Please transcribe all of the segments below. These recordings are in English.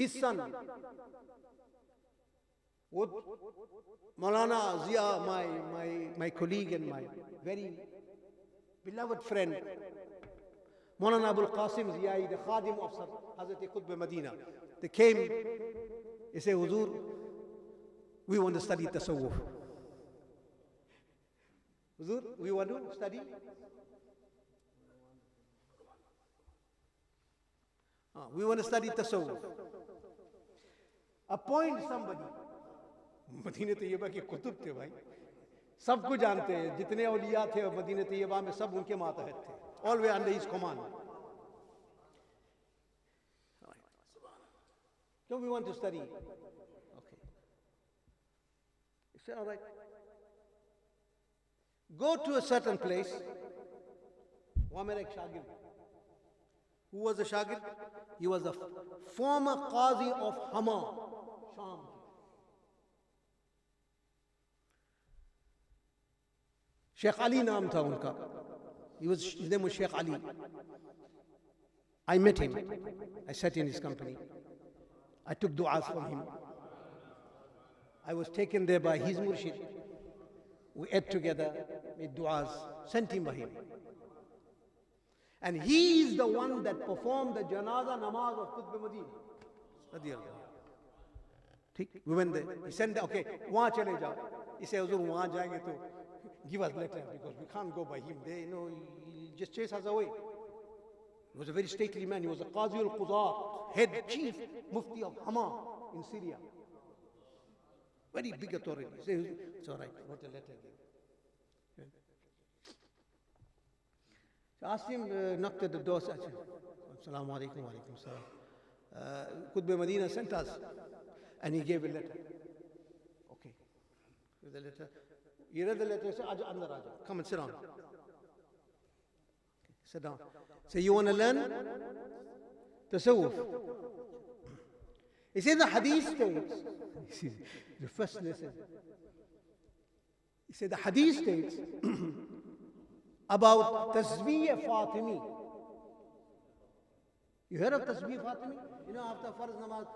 his son, would Maulana Zia, my colleague and my very beloved friend, Maulana Abul Qasim Ziyai, the Khadim of Hazrat Qutb Medina, they came, they say, Huzur, we want to study Tasawwuf. Huzur, we want to study. We want to study Tasawwuf. Appoint somebody. मदीने तैयबा के कुतुब थे भाई, सबको जानते हैं, जितने औलिया थे मदीने तैयबा में सब उनके मातहत थे, all were under his command. So we want to study. Okay. He said, all right. Go to a certain place. वहाँ मेरा एक शागिर्द. Who was the shagird? He was the former Qazi of Hama, Sham. Sheikh Ali naam tha unka. His name was Sheikh Ali. I met him. I sat in his company. I took du'as from him. I was taken there by his murshid. We ate together, made du'as, sent him by him. And he is the one that performed the janaza namaz of Qutb Medina. We went there. He said, okay, wahan chale jao. He said, Huzur, wahan jayenge to give us letter because we can't go by him. They, he just chase us away. He was a very stately man. He was a Qazi al-Qudat, head chief mufti of Hama in Syria. Very big authority. He said, it's all right, wrote a letter there. So I asked him, knocked at the door, said, Assalamu alaikum, wa alaikum salam. Qutb Medina sent us. And he gave a letter. Okay. With the letter. He read the letter, he said, Aja, andar aja. Come and sit down. Okay. Sit down. Say, you want to learn Tasawwuf? He said, the hadith states, the first lesson. He said, the hadith states about Tasbih Fatimi. You heard of Tasbih Fatimi? You know, after Farz Namaz,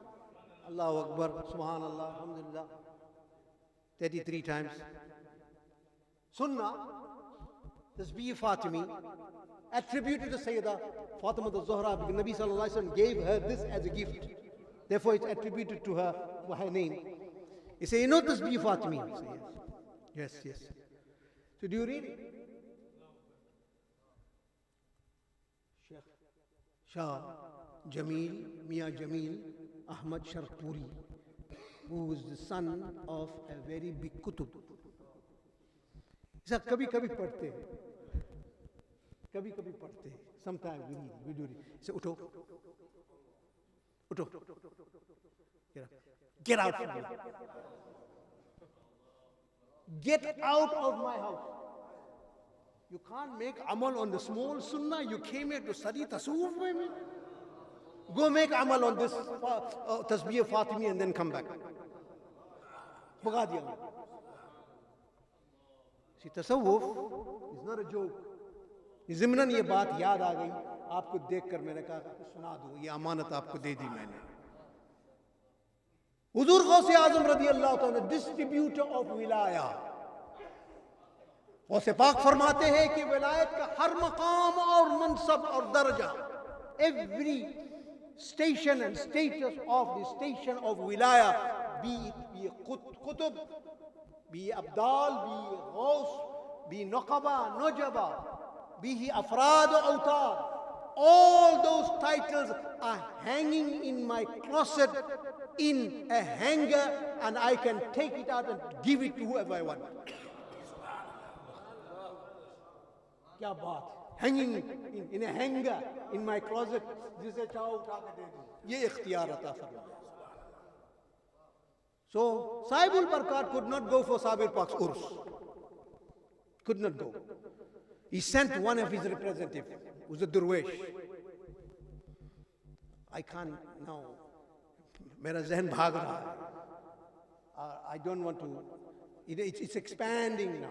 Allahu Akbar, Subhanallah, Alhamdulillah, 33 times. Sunnah, Tasbih Fatimi, attributed to Sayyidah Fatima al-Zuhra, because Nabi Sallallahu Alaihi Wasallam gave her this as a gift. Therefore, it's attributed to her by her name. He said, you know Tasbih Fatimi? I say, yes. Yes. So do you read it? Shah Jamil, Mia Jamil, Ahmad Sharpuri, who was the son of a very big kutub. He said, kabhi padhte hain. Sometimes we do it. He said, Uto. Get out from here. Get out of my house. You can't make amal on the small sunnah. You came here to study tasawwuf by me. Go make amal on this Tasbih Fatimi and then come back. Bhaga diya. See, tasawwuf is not a joke. ज़िम्नन ये बात याद आ गई, आपको देखकर मैंने कहा सुना दूं, ये अमानत आपको दे दी मैंने. हुजूर गौसे आजम रज़ी अल्लाह ताला, डिस्ट्रीब्यूटर ऑफ विलाया, गौसे पाक फरमाते हैं कि विलायत का हर मकाम और मनसब और दर्जा, every station and status of the station of wilaya, be it qutub, be abdal, be ghaus, be nuqaba, nujaba, be he afrad or awtar, all those titles are hanging in my closet in a hanger, and I can take it out and give it to whoever I want. Kya baat? Hanging in a hanger in my closet. Jise chao utha ke de do. Ye ikhtiyar ata farma. So Sahibul Barakat could not go for Sabir Pak's urs. Could not go. He sent one of his representatives, who was a Durwesh. I can't now. Mera zehn bhag raha hai. I don't want to. It's expanding now.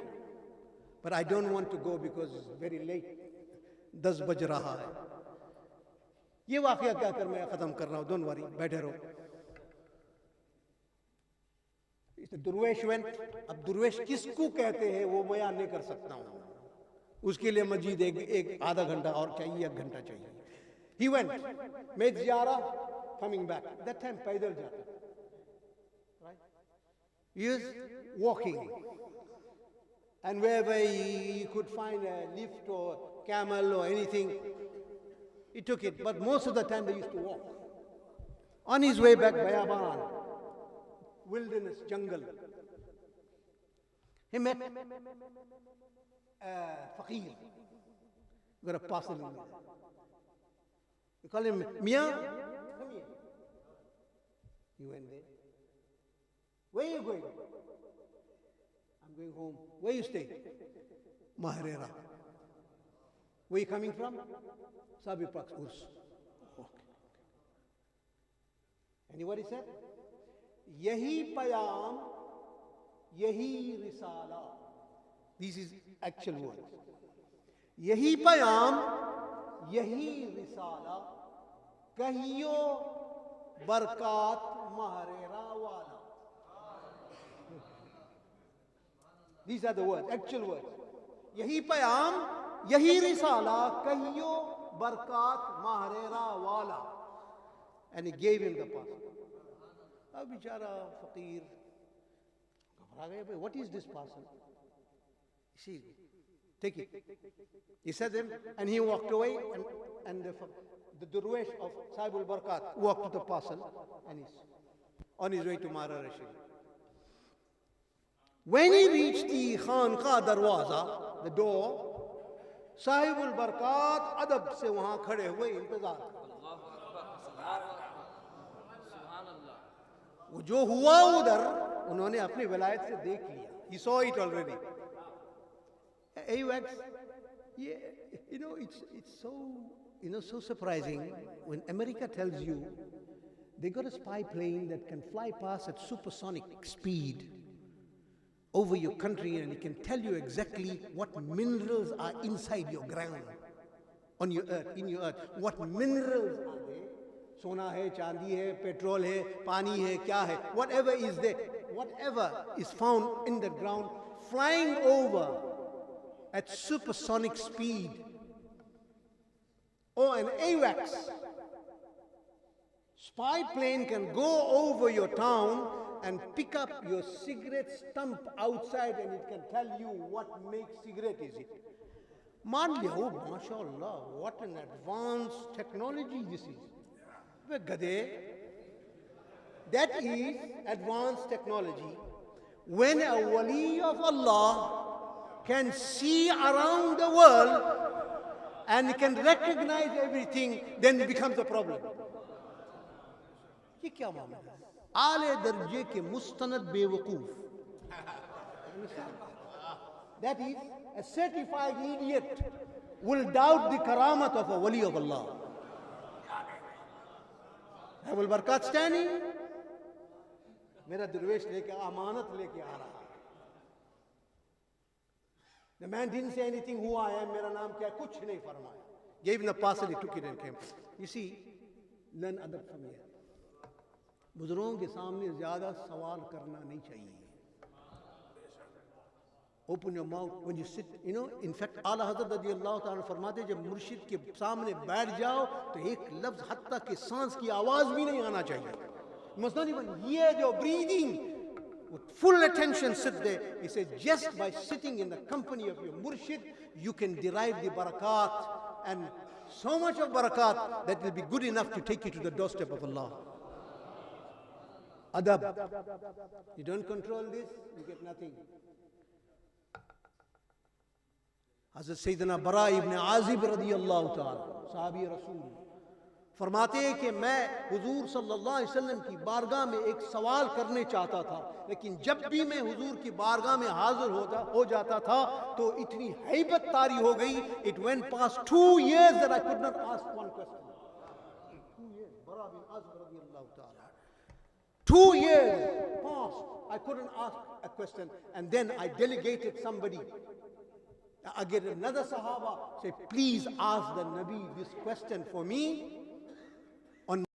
But I don't want to go because it's very late. 10 baj raha hai. ये वाकया क्या कर मैं खत्म कर रहा हूँ. Don't worry, बैठे रहो. The Durwesh went. अब दुर्वेश किसको कहते हैं वो बयान नहीं कर सकता हूँ, उसके लिए मजीद एक आधा घंटा और चाहिए, 1 घंटा चाहिए. He went, made ziyarah, coming back. That time पैदल जाता, right? He is walking, and wherever he could find a lift or camel or anything, he took it. But most of the time they used to walk. On his way back, Bayaban, wilderness, jungle, he met a faqir, got a parcel in there. You call him Mia, come here. He went there. Where are you going? I'm going home. Where you stay? Maharera. Where you coming from? Sabi Park's Urs. Okay. Anybody said? Yahi payam, yahi risala. This is actual words. Yahi payam, yahi risala. Kahiyo barkat maharera wala. These are the words, actual words. Yahi payam, yahi risala, kahiyo barkat maharera wala. And he gave him the parcel. Now, bichara, faqir, what is this parcel? See, take it. He said him, and he walked away, and the Durwesh of Sahib al-Barakat walked to the parcel, and he's on his way to Mara Rashid. When he reached the Khanqa Darwaza, the door, Sahib al-Barakat adab se wahan khade hue intezar. वो जो हुआ उधर उन्होंने अपनी विलायत से देख लिया. He saw it already. AWACS, yeah, it's so surprising when America tells you they got a spy plane that can fly past at supersonic speed over your country, and it can tell you exactly what minerals are inside your ground, on your earth, in your earth. What minerals are there? Sona hai, chandi hai, petrol hai, pani hai, kya hai, whatever is there, whatever is found in the ground, flying over at supersonic speed. Or an AWACS spy plane can go over your town and pick up your cigarette stump outside, and it can tell you what makes cigarette is it. मान लिया, oh, mashallah, what an advanced technology this is. Gade, that is advanced technology. When a wali of Allah can see around the world and can recognize everything, then it becomes a problem. ये क्या मामला है? आले दर्जे के मुस्तनद बेवकूफ. That is, a certified idiot will doubt the karamat of a wali of Allah. Sahib al-Barakat standing, मेरा दुर्वेश लेके अमानत लेके आ रहा. The man didn't say anything, who I am, मेरा नाम क्या, कुछ नहीं फरमाया. Gave him the parcel, he took it and came. You see, learn adab from here. बुजुर्गों के सामने ज्यादा सवाल करना नहीं चाहिए. Open your mouth when you sit. In fact, Ala Hazrat radiyallahu ta'ala फरमाते, जब मुर्शिद के सामने बैठ जाओ तो एक लफ्ज हत्ता के सांस की आवाज भी नहीं आना चाहिए. You must not even hear your breathing. With full attention sit there. He said, just by sitting in the company of your murshid, you can derive the barakat, and so much of barakat that will be good enough to take you to the doorstep of Allah. Adab. You don't control this, you get nothing. Hazrat Sayyidina Bara ibn Azib radiyallahu ta'ala, sahabi Rasul, फरमाते हैं कि मैं हुजूर सल्लल्लाहु अलैहि वसल्लम की बारगाह में एक सवाल करने चाहता था, लेकिन जब भी मैं हुजूर की बारगाह में हाजिर हो जाता था तो इतनी हैबत तारी हो गई. It went past 2 years that I could not ask one question. 2 years, Bara bin Azib radiyallahu ta'ala. 2 years passed, I couldn't ask a question, and then I delegated somebody. I get another Sahaba, say, please ask the Nabi this question for me.